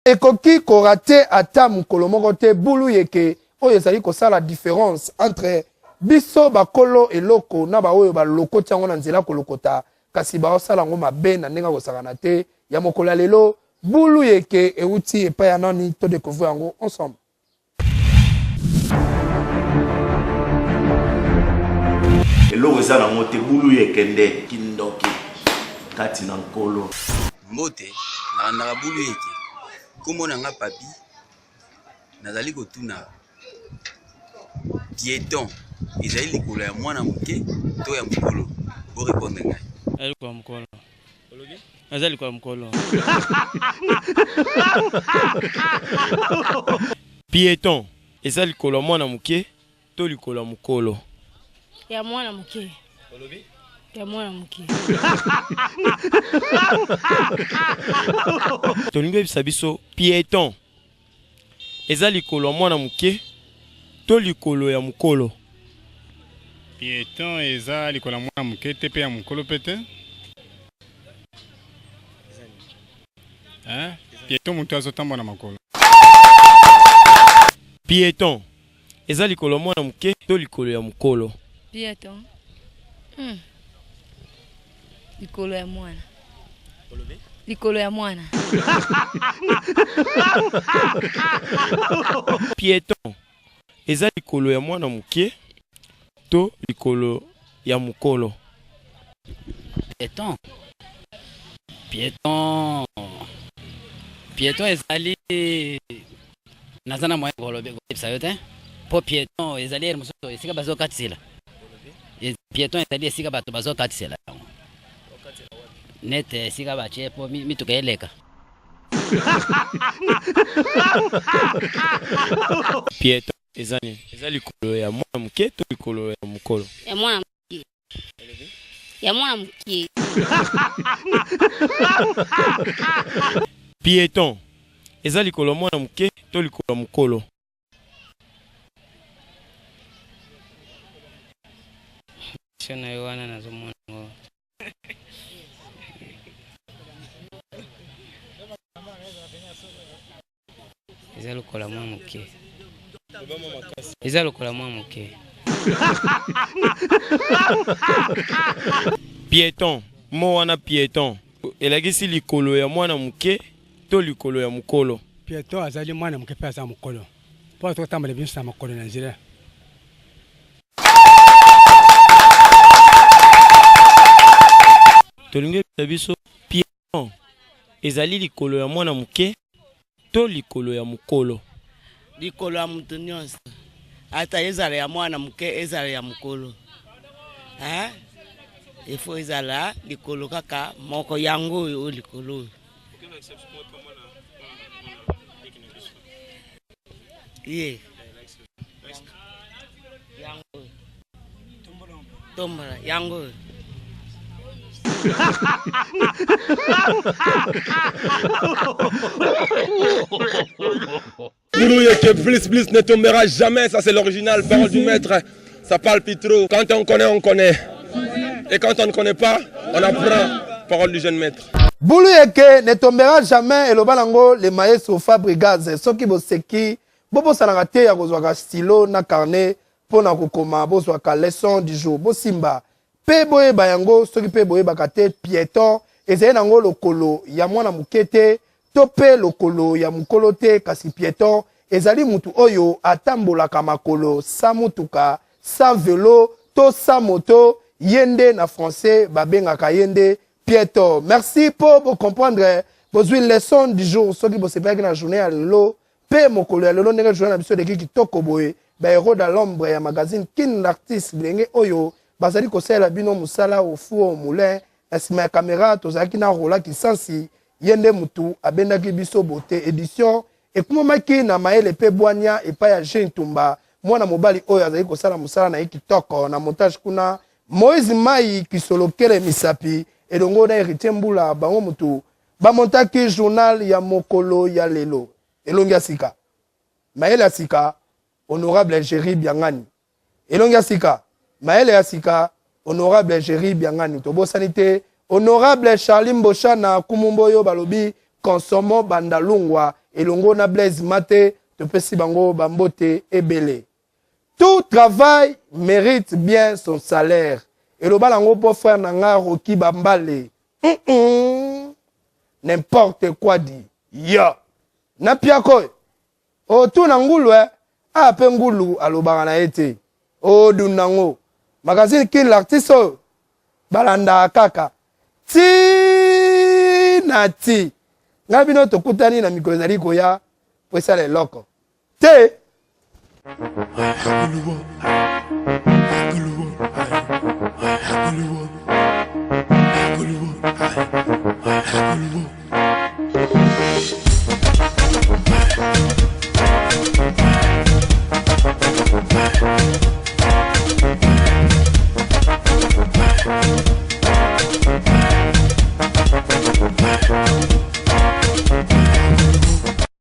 ekoki korate ata mukolo moko te bulu yeke oyo ezali kosala la différence entre biso bakolo eloko na ba oyo baloko tiango na nzela kolokota kasi baosala ngo mabe na ndenge kosakana te ya mokolo ya lelo bulu yeke euti epai ya nani to découvrir yango ensemble. Eloko eza na mote bulu yeke nde kindoki kati na nkolo mbote na ndaka bulu yeke komona nga papi nazali kotuna piéton ezali likolo ya mwana moke to ya mokolo bo répondre ngai alikuwa mkolo azali kwa mkolo piéton ezali likolo ya mwana moke to likolo ya mokolo ya mwana moke ya mwana moke tolingi oyebisa biso piéton eza likolo ya mwana moke to likolo ya mokolo. Piéton eza likolo ya mwana moke te pe ya mokolo pe te. Piéton moto azotambola na makolo. Piéton eza likolo ya mwana moke to likolo ya mokolo. Piéton likolo ya mwana likolo ya mwana piéton eza likolo ya mwana moke to likolo ya mokolo. Piéton ezali nazana moya kolobe kopesa yo te po piéton ezali mosusu esika bazokatisela piéton ezali esika bato bazokatisela net esika batie po mituka eleka. Piéton eza likolo ya mwana moke to likolo ya mokolo. ya mwana moke ya mwana moke. Piéton eza likolo ya mwana moke to likolo ya mokolo. Shana yowana nazomona ngo eza lokola mwa moke eza lokola mwa moke. Piéton mo wana piéton elakisi likolo ya mwana moke to likolo ya mokolo. Piéton azali mwana moke pe aza mokolo po totambola biso na mokolo na nzela. tolingi biso piéton ezali likolo ya mwana moke to likolo ya mokolo. Likolo ya mutu nyonso ata ezala ya mwana moke ezala ya mokolo ifo ezala likolo kaka moko yango oyo likolo oyo. Ye yango tombola yango oyo. Que plus ne tombera jamais, ça c'est l'original, parole du maître, ça parle plus trop. Quand on connaît, on connaît. Et quand on ne connaît pas, on apprend, parole du jeune maître. Boulou yeke ne tombera jamais, et le balango, les maestros Fabrigaz, ceux qui bosseki, bobo salangate ya kozwaka stylo na carnet, pona kokoma, bozwaka leçon du jour, bosimba. Pe boye bayango, soki pe boye bakate piéton, ezali nango lokolo ya mwana mukete, to pe lokolo ya mukolo te kasi piéton, ezali mutu oyo atambolaka makolo sa mutuka, sa vélo, to sa moto, yende na français, babengaka yende piéton. Merci pour vous comprendre, bozwi leçon du jour, soki bosepelaki na journée ya lelo, pe mokolo ya lelo ndenge journée na biso de ki kitoko boye, ba héros dans l'ombre ya magazine kin l'artiste bilenge oyo, bazali kosala bino musala au four au moulin na sima ya caméra tozalaki na rola kisansi yende mutu abendaki biso beauté édition ekumamaki na mayele pe bwanya epai ya Jean Tumba mwana mobali oyo azali kosala musala na ye kitoko na montage kuna Moïse Mai kisolokele misapi elongo na Héritier Mbula bango mutu bamontaki journal ya mokolo ya lelo elongi ya sika mayele ya sika honorable Géry Biangani elongi ya sika Maël Asika, honorable Géry Biangani, Tobo Sanité, honorable Charlie Mbocha na Kumumboyo Balobi, consommons Bandalungwa, elongo na Blaise Mate topesi bango bambote ebele. Tout travail mérite bien son salaire. Et le balango pour frère nanga Roki Bambale. N'importe quoi dit. Ya. Na piako. O tout nangulu a pengulu alo barana ete. O dunango. Magazine qui l'artiste balanda kaka. Ti nati. Ngabino to kutani na mikozali koya pesa le loko. Te Hollywood.